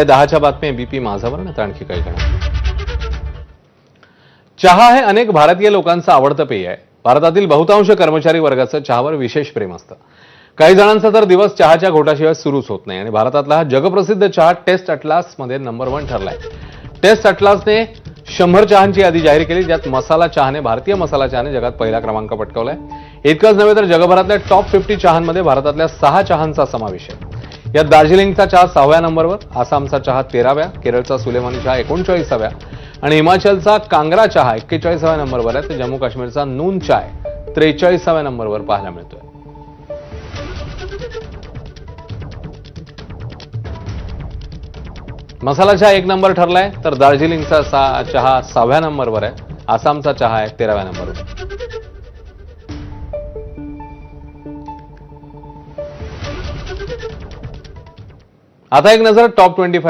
10च्या बातमी एबीपी माझावर आता आणखी काही घडणार. चहा हे अनेक भारतीय लोकांचं आवडतं पेय आहे. भारतातील बहुतांश कर्मचारी वर्गाचं चहावर विशेष प्रेम असतं. काही जणांचा तर दिवस चहाच्या घोटाशिवाय सुरूच होत नाही आणि भारतातला हा जगप्रसिद्ध चहा टेस्ट अटलास मध्ये नंबर 1 ठरलाय. टेस्ट अटलासने 100 चहांची यादी जाहीर केली, ज्यात भारतीय मसाला चहाने जगात पहिला क्रमांक पटकावलाय. इतकंच नव्हे तर जगभरातल्या टॉप 50 चहांमध्ये भारतातल्या 6 चहांचा समावेश आहे. यात दार्जिलिंगचा चहा 6व्या नंबरवर, आसामचा चहा 13व्या, केरळचा सुलेमानी चहा 39व्या आणि हिमाचलचा कांगरा चहा 41व्या नंबरवर आहे. तर जम्मू काश्मीरचा नून चाय 43व्या नंबरवर पाहायला मिळतोय. मसाला चहा 1 नंबर ठरलाय, तर दार्जिलिंगचा चहा 6व्या नंबरवर आहे. आसामचा चहा आहे 13व्या नंबरवर. आता एक नजर टॉप 25